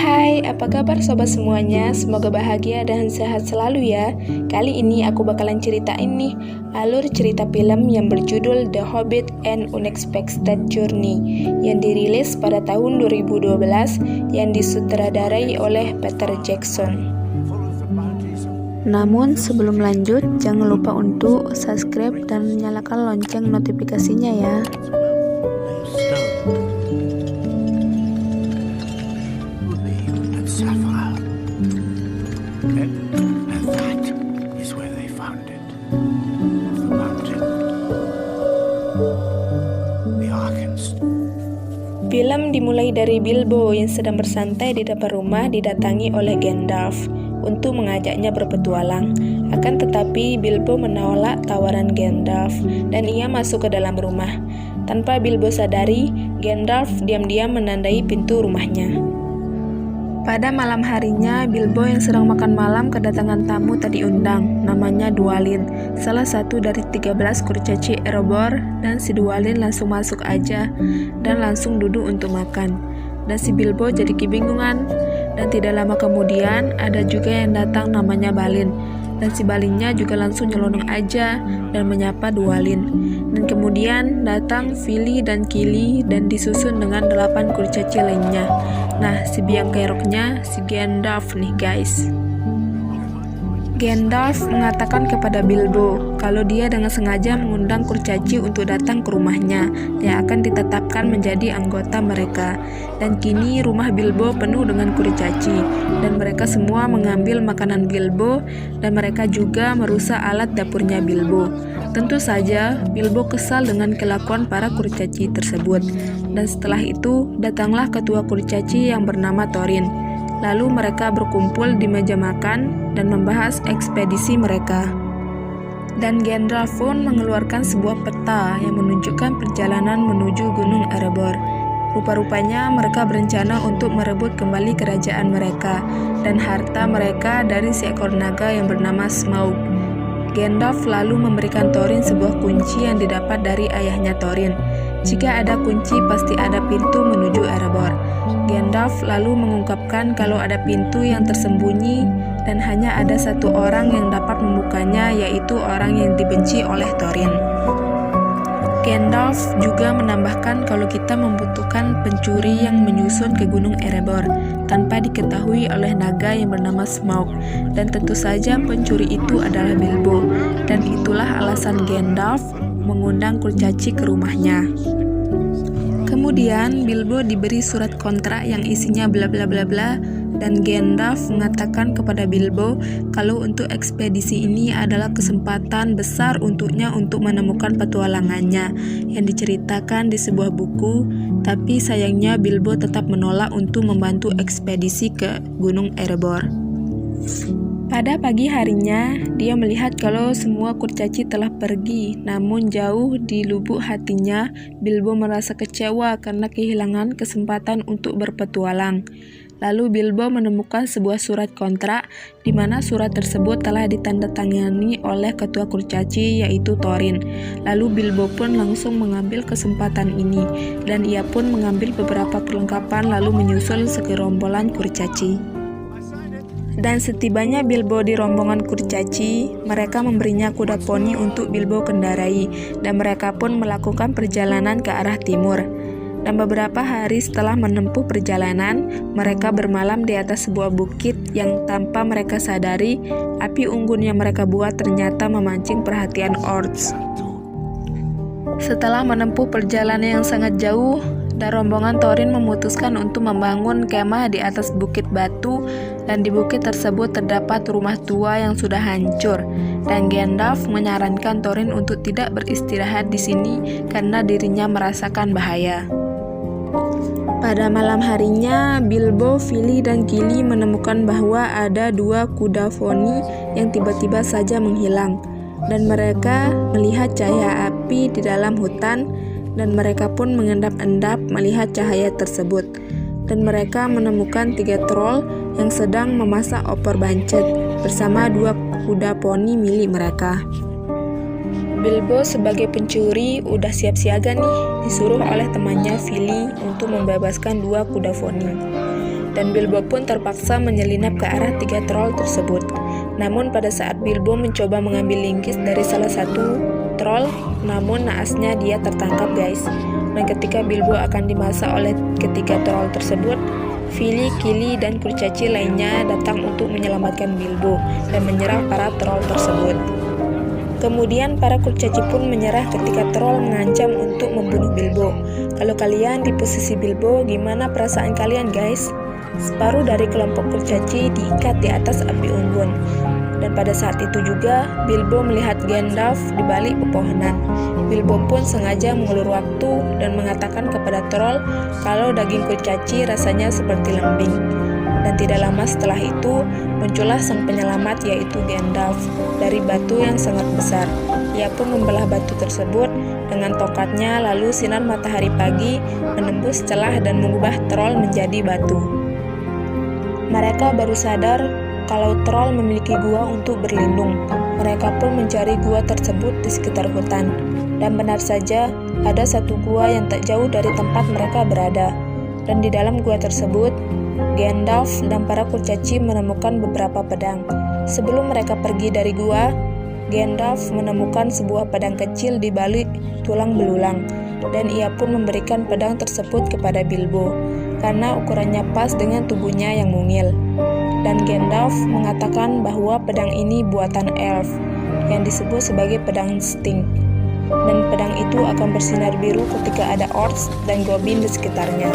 Hai, apa kabar sobat semuanya? Semoga bahagia dan sehat selalu ya. Kali ini aku bakalan ceritain nih alur cerita film yang berjudul The Hobbit: An Unexpected Journey yang dirilis pada tahun 2012 yang disutradarai oleh Peter Jackson. Namun sebelum lanjut, jangan lupa untuk subscribe dan nyalakan lonceng notifikasinya ya. Film dimulai dari Bilbo yang sedang bersantai di depan rumah didatangi oleh Gandalf untuk mengajaknya berpetualang. Akan tetapi Bilbo menolak tawaran Gandalf dan ia masuk ke dalam rumah. Tanpa Bilbo sadari, Gandalf diam-diam menandai pintu rumahnya. Pada malam harinya, Bilbo yang sedang makan malam kedatangan tamu tak diundang, namanya Dualin, salah satu dari 13 kurcaci Erebor, dan si Dualin langsung masuk aja dan langsung duduk untuk makan. Dan si Bilbo jadi kebingungan, dan tidak lama kemudian ada juga yang datang namanya Balin, dan si Balinnya juga langsung nyelonong aja dan menyapa Dualin. Dan kemudian datang Fili dan Kili dan disusun dengan 8 kurcaci lainnya. Nah, si biang keroknya si Gandalf nih guys. Gandalf mengatakan kepada Bilbo kalau dia dengan sengaja mengundang kurcaci untuk datang ke rumahnya yang akan ditetapkan menjadi anggota mereka. Dan kini rumah Bilbo penuh dengan kurcaci dan mereka semua mengambil makanan Bilbo dan mereka juga merusak alat dapurnya Bilbo. Tentu saja Bilbo kesal dengan kelakuan para kurcaci tersebut. Dan setelah itu datanglah ketua kurcaci yang bernama Thorin. Lalu mereka berkumpul di meja makan dan membahas ekspedisi mereka. Dan Gandalf pun mengeluarkan sebuah peta yang menunjukkan perjalanan menuju Gunung Erebor. Rupa-rupanya mereka berencana untuk merebut kembali kerajaan mereka dan harta mereka dari seekor naga yang bernama Smaug. Gandalf lalu memberikan Thorin sebuah kunci yang didapat dari ayahnya Thorin. Jika ada kunci, pasti ada pintu menuju Erebor. Gandalf lalu mengungkapkan kalau ada pintu yang tersembunyi dan hanya ada satu orang yang dapat membukanya, yaitu orang yang dibenci oleh Thorin. Gandalf juga menambahkan kalau kita membutuhkan pencuri yang menyusun ke Gunung Erebor tanpa diketahui oleh naga yang bernama Smaug, dan tentu saja pencuri itu adalah Bilbo, dan itulah alasan Gandalf mengundang kurcaci ke rumahnya. Kemudian Bilbo diberi surat kontrak yang isinya bla bla bla bla, dan Gandalf mengatakan kepada Bilbo kalau untuk ekspedisi ini adalah kesempatan besar untuknya untuk menemukan petualangannya yang diceritakan di sebuah buku, tapi sayangnya Bilbo tetap menolak untuk membantu ekspedisi ke Gunung Erebor. Pada pagi harinya, dia melihat kalau semua kurcaci telah pergi, namun jauh di lubuk hatinya, Bilbo merasa kecewa karena kehilangan kesempatan untuk berpetualang. Lalu Bilbo menemukan sebuah surat kontrak, di mana surat tersebut telah ditandatangani oleh ketua kurcaci, yaitu Thorin. Lalu Bilbo pun langsung mengambil kesempatan ini, dan ia pun mengambil beberapa perlengkapan lalu menyusul segerombolan kurcaci. Dan setibanya Bilbo di rombongan kurcaci, mereka memberinya kuda poni untuk Bilbo kendarai, dan mereka pun melakukan perjalanan ke arah timur. Dan beberapa hari setelah menempuh perjalanan, mereka bermalam di atas sebuah bukit yang tanpa mereka sadari, api unggun yang mereka buat ternyata memancing perhatian orcs. Setelah menempuh perjalanan yang sangat jauh, dan rombongan Thorin memutuskan untuk membangun kemah di atas bukit batu, dan di bukit tersebut terdapat rumah tua yang sudah hancur. Dan Gandalf menyarankan Thorin untuk tidak beristirahat di sini karena dirinya merasakan bahaya. Pada malam harinya, Bilbo, Fili, dan Kili menemukan bahwa ada 2 kuda poni yang tiba-tiba saja menghilang, dan mereka melihat cahaya api di dalam hutan, dan mereka pun mengendap-endap melihat cahaya tersebut. Dan mereka menemukan 3 troll yang sedang memasak opor bancet bersama 2 kuda poni milik mereka. Bilbo sebagai pencuri udah siap siaga nih, disuruh oleh temannya Fili untuk membebaskan 2 kuda poni. dan Bilbo pun terpaksa menyelinap ke arah 3 troll tersebut. Namun pada saat Bilbo mencoba mengambil linggis dari salah satu troll, namun naasnya dia tertangkap guys. Dan ketika Bilbo akan dimasak oleh ketiga troll tersebut, Fili, Kili, dan kurcaci lainnya datang untuk menyelamatkan Bilbo dan menyerang para troll tersebut. Kemudian para kurcaci pun menyerah ketika troll mengancam untuk membunuh Bilbo. Kalau kalian di posisi Bilbo, gimana perasaan kalian guys? Separuh dari kelompok kurcaci diikat di atas api unggun. Dan pada saat itu juga, Bilbo melihat Gandalf di balik pepohonan. Bilbo pun sengaja mengulur waktu dan mengatakan kepada troll kalau daging kurcaci rasanya seperti lembing. Dan tidak lama setelah itu, muncullah sang penyelamat yaitu Gandalf dari batu yang sangat besar. Ia pun membelah batu tersebut dengan tongkatnya, lalu sinar matahari pagi menembus celah dan mengubah troll menjadi batu. Mereka baru sadar kalau troll memiliki gua untuk berlindung. Mereka pun mencari gua tersebut di sekitar hutan. Dan benar saja, ada satu gua yang tak jauh dari tempat mereka berada. Dan di dalam gua tersebut, Gandalf dan para kurcaci menemukan beberapa pedang. Sebelum mereka pergi dari gua, Gandalf menemukan sebuah pedang kecil di balik tulang belulang. Dan ia pun memberikan pedang tersebut kepada Bilbo, karena ukurannya pas dengan tubuhnya yang mungil. Dan Gandalf mengatakan bahwa pedang ini buatan elf, yang disebut sebagai pedang Sting. Dan pedang itu akan bersinar biru ketika ada orcs dan goblin di sekitarnya.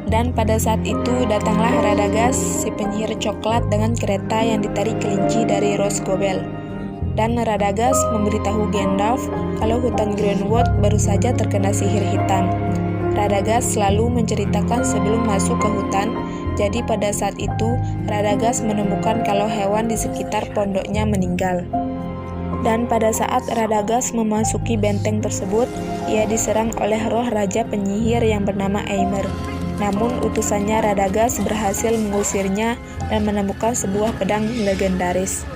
Dan pada saat itu datanglah Radagast, si penyihir coklat dengan kereta yang ditarik kelinci dari Rhosgobel. Dan Radagast memberitahu Gandalf kalau hutan Greenwood baru saja terkena sihir hitam. Radagast selalu menceritakan sebelum masuk ke hutan. Jadi pada saat itu, Radagast menemukan kalau hewan di sekitar pondoknya meninggal. Dan pada saat Radagast memasuki benteng tersebut, ia diserang oleh roh raja penyihir yang bernama Aimer. Namun utusannya Radagast berhasil mengusirnya dan menemukan sebuah pedang legendaris.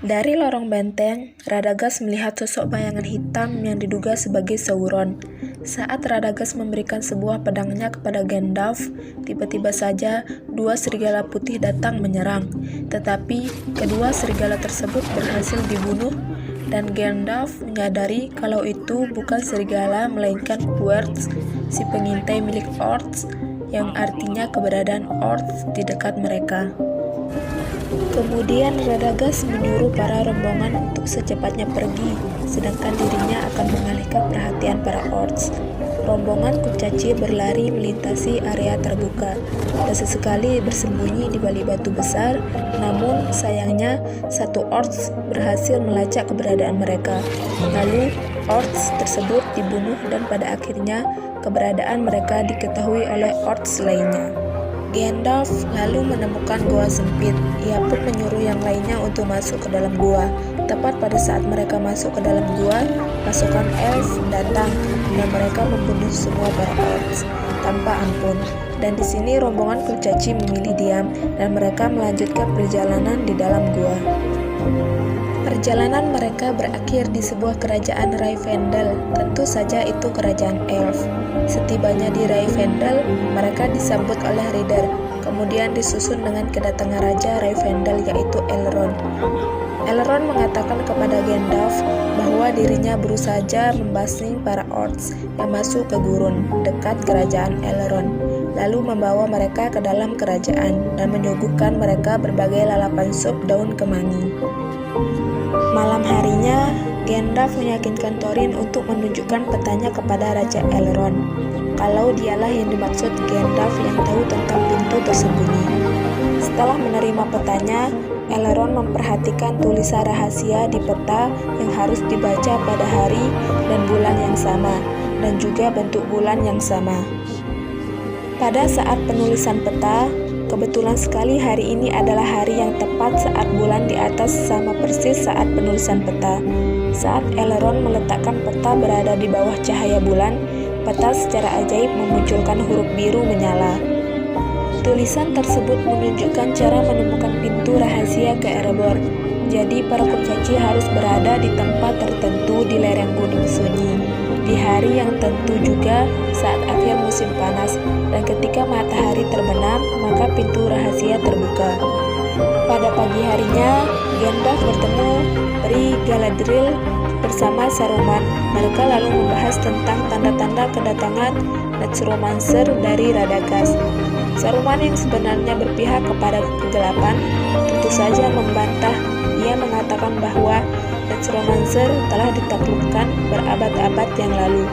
Dari lorong benteng, Radagast melihat sosok bayangan hitam yang diduga sebagai Sauron. Saat Radagast memberikan sebuah pedangnya kepada Gandalf, tiba-tiba saja dua serigala putih datang menyerang. Tetapi kedua serigala tersebut berhasil dibunuh dan Gandalf menyadari kalau itu bukan serigala melainkan Querts, si pengintai milik orcs, yang artinya keberadaan orcs di dekat mereka. Kemudian Radagast menyuruh para rombongan untuk secepatnya pergi, sedangkan dirinya akan mengalihkan perhatian para orcs. Rombongan kurcaci berlari melintasi area terbuka dan sesekali bersembunyi di balik batu besar. Namun sayangnya satu orcs berhasil melacak keberadaan mereka. Lalu orcs tersebut dibunuh dan pada akhirnya keberadaan mereka diketahui oleh orcs lainnya. Gandalf lalu menemukan gua sempit. Ia pun menyuruh yang lainnya untuk masuk ke dalam gua. Tepat pada saat mereka masuk ke dalam gua, pasukan elf datang dan mereka membunuh semua para orcs tanpa ampun. Dan di sini rombongan kurcaci memilih diam dan mereka melanjutkan perjalanan di dalam gua. Perjalanan mereka berakhir di sebuah kerajaan Rivendell. Tentu saja itu kerajaan elf. Setibanya di Rivendell, mereka disambut oleh Ridder, kemudian disusun dengan kedatangan Raja Rivendell yaitu Elrond. Elrond mengatakan kepada Gandalf bahwa dirinya baru saja membasmi para orcs yang masuk ke gurun dekat kerajaan Elrond, lalu membawa mereka ke dalam kerajaan dan menyuguhkan mereka berbagai lalapan sup daun kemangi. Malam harinya, Gandalf meyakinkan Thorin untuk menunjukkan petanya kepada Raja Elrond. Kalau dialah yang dimaksud Gandalf yang tahu tentang pintu tersembunyi. Setelah menerima petanya, Elrond memperhatikan tulisan rahasia di peta yang harus dibaca pada hari dan bulan yang sama, dan juga bentuk bulan yang sama. Pada saat penulisan peta, kebetulan sekali hari ini adalah hari yang tepat saat bulan di atas sama persis saat penulisan peta. Saat Elrond meletakkan peta berada di bawah cahaya bulan, peta secara ajaib memunculkan huruf biru menyala. Tulisan tersebut menunjukkan cara menemukan pintu rahasia ke Erebor. Jadi para kurcaci harus berada di tempat tertentu di lereng gunung sunyi, di hari yang tentu juga saat akhir musim panas, dan ketika matahari Pagi harinya, Gandalf bertemu Peri Galadriel bersama Saruman. Mereka lalu membahas tentang tanda-tanda kedatangan Necromancer dari Radagast. Saruman yang sebenarnya berpihak kepada kegelapan tentu saja membantah. Ia mengatakan bahwa Necromancer telah ditaklukkan berabad-abad yang lalu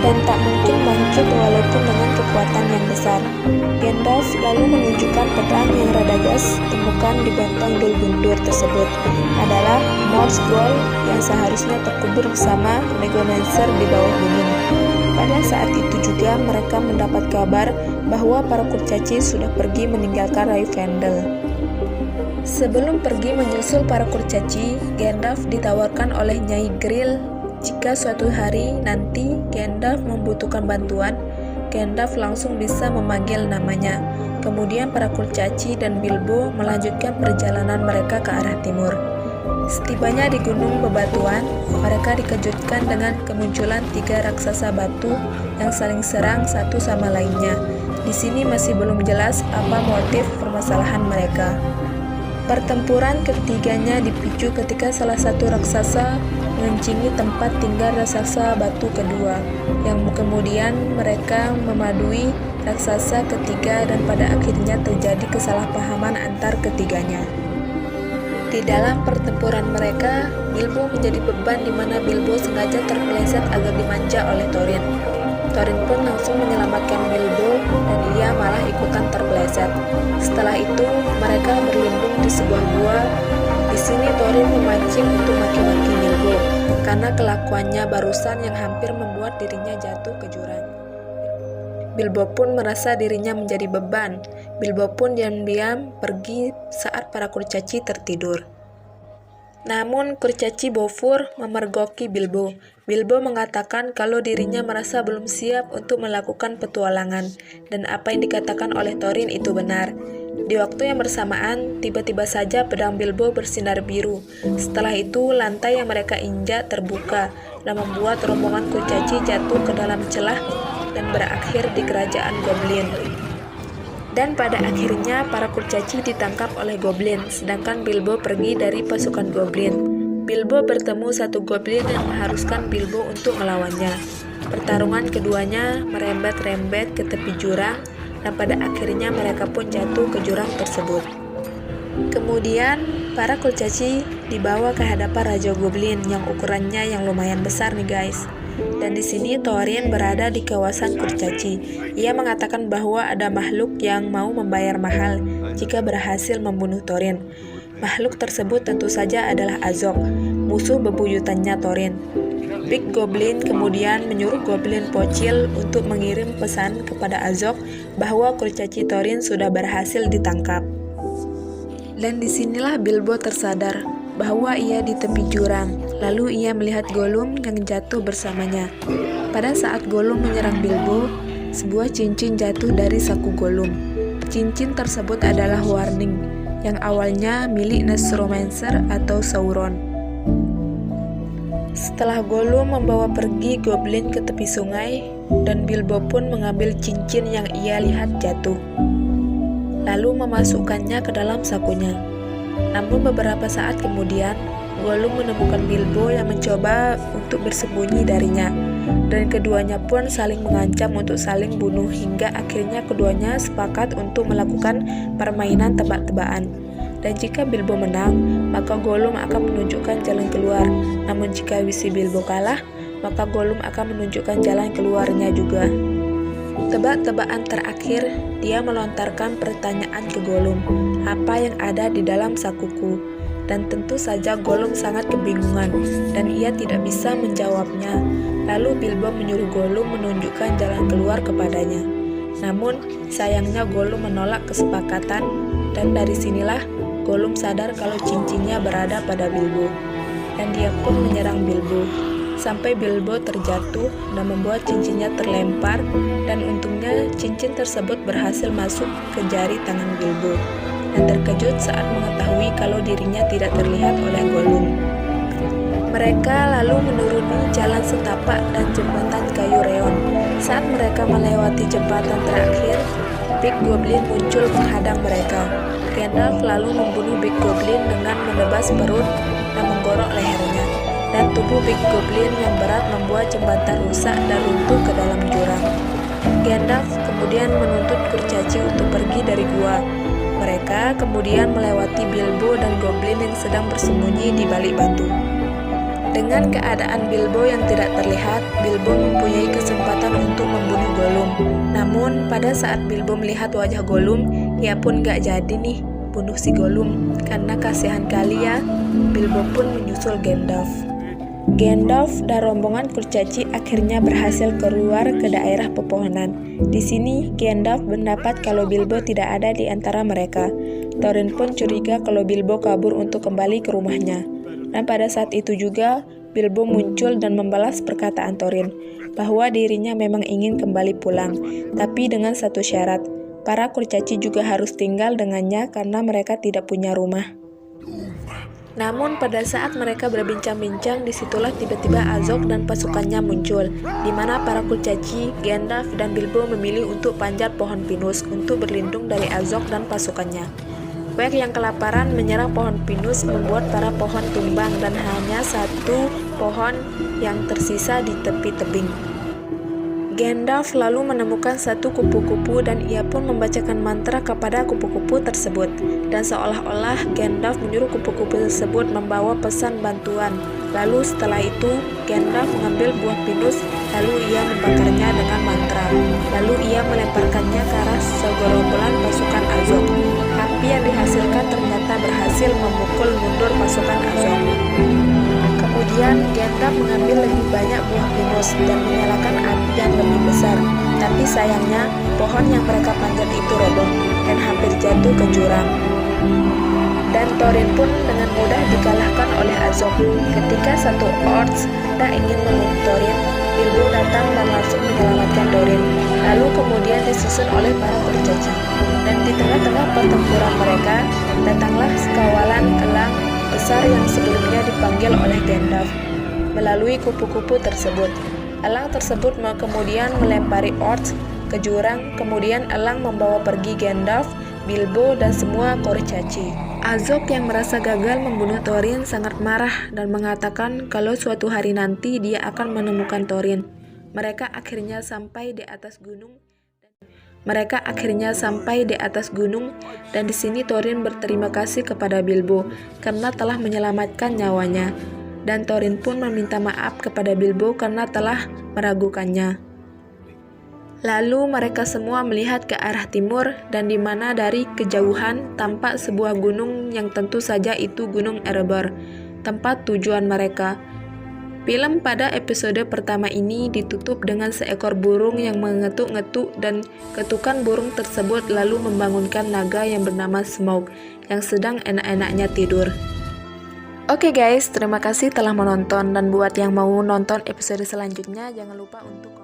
dan tak mungkin bangkit walaupun dengan kekuatan yang besar. Gandalf lalu menunjukkan pedang yang Radagast temukan di benteng Dol Guldur tersebut adalah Morgul yang seharusnya terkubur bersama Necromancer di bawah bumi. Pada saat itu juga mereka mendapat kabar bahwa para kurcaci sudah pergi meninggalkan Rivendell. Sebelum pergi menyusul para kurcaci, Gandalf ditawarkan oleh Nyai Grill jika suatu hari nanti Gandalf membutuhkan bantuan, Gandalf langsung bisa memanggil namanya. Kemudian para kurcaci dan Bilbo melanjutkan perjalanan mereka ke arah timur. Setibanya di Gunung Bebatuan, mereka dikejutkan dengan kemunculan 3 raksasa batu yang saling serang satu sama lainnya. Di sini masih belum jelas apa motif permasalahan mereka. Pertempuran ketiganya dipicu ketika salah satu raksasa mengencingi tempat tinggal raksasa batu kedua, yang kemudian mereka memadui raksasa ketiga dan pada akhirnya terjadi kesalahpahaman antar ketiganya. Di dalam pertempuran mereka, Bilbo menjadi beban di mana Bilbo sengaja terpeleset agar dimanja oleh Thorin. Thorin pun langsung menyelamatkan Bilbo dan ia malah ikutan terpeleset. Setelah itu, mereka berlindung di sebuah gua. Di sini Thorin memancing untuk maki-maki Bilbo karena kelakuannya barusan yang hampir membuat dirinya jatuh ke jurang. Bilbo pun merasa dirinya menjadi beban. Bilbo pun diam-diam pergi saat para kurcaci tertidur. Namun kurcaci Bofur memergoki Bilbo. Bilbo mengatakan kalau dirinya merasa belum siap untuk melakukan petualangan dan apa yang dikatakan oleh Thorin itu benar. Di waktu yang bersamaan, tiba-tiba saja pedang Bilbo bersinar biru. Setelah itu, lantai yang mereka injak terbuka dan membuat rombongan kurcaci jatuh ke dalam celah dan berakhir di kerajaan Goblin. Dan pada akhirnya, para kurcaci ditangkap oleh Goblin, sedangkan Bilbo pergi dari pasukan Goblin. Bilbo bertemu satu Goblin yang mengharuskan Bilbo untuk melawannya. Pertarungan keduanya merembet-rembet ke tepi jurang, dan pada akhirnya mereka pun jatuh ke jurang tersebut. Kemudian, para kurcaci dibawa ke hadapan Raja Goblin yang ukurannya yang lumayan besar nih guys. Dan di sini Thorin berada di kawasan kurcaci. Ia mengatakan bahwa ada makhluk yang mau membayar mahal jika berhasil membunuh Thorin. Makhluk tersebut tentu saja adalah Azog, musuh bebuyutannya Thorin. Big Goblin kemudian menyuruh Goblin Pocil untuk mengirim pesan kepada Azog bahwa kurcaci Thorin sudah berhasil ditangkap. Dan disinilah Bilbo tersadar bahwa ia di tepi jurang. Lalu ia melihat Gollum yang jatuh bersamanya. Pada saat Gollum menyerang Bilbo, sebuah cincin jatuh dari saku Gollum. Cincin tersebut adalah warning yang awalnya milik Necromancer atau Sauron. Setelah Gollum membawa pergi Goblin ke tepi sungai, dan Bilbo pun mengambil cincin yang ia lihat jatuh, lalu memasukkannya ke dalam sakunya. Namun beberapa saat kemudian, Gollum menemukan Bilbo yang mencoba untuk bersembunyi darinya, dan keduanya pun saling mengancam untuk saling bunuh hingga akhirnya keduanya sepakat untuk melakukan permainan tebak-tebakan. Dan jika Bilbo menang, maka Gollum akan menunjukkan jalan keluar. Namun jika si Bilbo kalah, maka Gollum akan menunjukkan jalan keluarnya juga. Tebak-tebakan terakhir, dia melontarkan pertanyaan ke Gollum, apa yang ada di dalam sakuku? Dan tentu saja Gollum sangat kebingungan, dan ia tidak bisa menjawabnya. Lalu Bilbo menyuruh Gollum menunjukkan jalan keluar kepadanya. Namun, sayangnya Gollum menolak kesepakatan, dan dari sinilah Gollum sadar kalau cincinnya berada pada Bilbo, dan dia pun menyerang Bilbo, sampai Bilbo terjatuh dan membuat cincinnya terlempar, dan untungnya cincin tersebut berhasil masuk ke jari tangan Bilbo, dan terkejut saat mengetahui kalau dirinya tidak terlihat oleh Gollum. Mereka lalu menuruni jalan setapak dan jembatan kayu reon. Saat mereka melewati jembatan terakhir, Big Goblin muncul menghadang mereka. Gandalf lalu membunuh Big Goblin dengan menebas perut dan menggorok lehernya. Dan tubuh Big Goblin yang berat membuat jembatan rusak dan runtuh ke dalam jurang. Gandalf kemudian menuntut kurcaci untuk pergi dari gua. Mereka kemudian melewati Bilbo dan Goblin yang sedang bersembunyi di balik batu. Dengan keadaan Bilbo yang tidak terlihat, Bilbo mempunyai kesempatan untuk membunuh Gollum. Namun, pada saat Bilbo melihat wajah Gollum, ia pun gak jadi nih bunuh si Gollum. Karena kasihan kali ya, Bilbo pun menyusul Gandalf. Gandalf dan rombongan kurcaci akhirnya berhasil keluar ke daerah pepohonan. Di sini, Gandalf mendapat kalau Bilbo tidak ada di antara mereka. Thorin pun curiga kalau Bilbo kabur untuk kembali ke rumahnya. Dan pada saat itu juga, Bilbo muncul dan membalas perkataan Thorin, bahwa dirinya memang ingin kembali pulang, tapi dengan satu syarat, para kurcaci juga harus tinggal dengannya karena mereka tidak punya rumah. Namun pada saat mereka berbincang-bincang, disitulah tiba-tiba Azog dan pasukannya muncul, di mana para kurcaci, Gandalf, dan Bilbo memilih untuk panjat pohon pinus untuk berlindung dari Azog dan pasukannya. Wek yang kelaparan menyerang pohon pinus membuat para pohon tumbang dan hanya satu pohon yang tersisa di tepi tebing. Gandalf lalu menemukan satu kupu-kupu dan ia pun membacakan mantra kepada kupu-kupu tersebut. Dan seolah-olah Gandalf menyuruh kupu-kupu tersebut membawa pesan bantuan. Lalu setelah itu Gandalf mengambil buah pinus, lalu ia membakarnya dengan mantra. Lalu ia melemparkannya ke arah segerombolan pasukan Azog. Api yang dihasilkan ternyata berhasil memukul mundur pasukan Azog. Kemudian Gandalf mengambil lebih banyak buah pinus dan menyalakan api yang lebih besar. Tapi sayangnya pohon yang mereka panjat itu roboh dan hampir jatuh ke jurang. Dan Thorin pun dengan mudah dikalahkan oleh Azog. Ketika satu orcs tak ingin membunuh Thorin, Bilbo datang dan langsung menyelamatkan Thorin. Lalu kemudian disusun oleh para kurcaci. Dan di tengah-tengah pertempuran mereka, datanglah sekawalan elang besar yang sebelumnya dipanggil oleh Gandalf melalui kupu-kupu tersebut. Elang tersebut kemudian melempari orcs ke jurang. Kemudian elang membawa pergi Gandalf, Bilbo, dan semua kurcaci. Azog yang merasa gagal membunuh Thorin sangat marah dan mengatakan kalau suatu hari nanti dia akan menemukan Thorin. Mereka akhirnya sampai di atas gunung. Dan di sini Thorin berterima kasih kepada Bilbo karena telah menyelamatkan nyawanya. Dan Thorin pun meminta maaf kepada Bilbo karena telah meragukannya. Lalu mereka semua melihat ke arah timur dan di mana dari kejauhan tampak sebuah gunung yang tentu saja itu Gunung Erebor, tempat tujuan mereka. Film pada episode pertama ini ditutup dengan seekor burung yang mengetuk-ngetuk dan ketukan burung tersebut lalu membangunkan naga yang bernama Smaug yang sedang enak-enaknya tidur. Oke guys, terima kasih telah menonton dan buat yang mau nonton episode selanjutnya jangan lupa untuk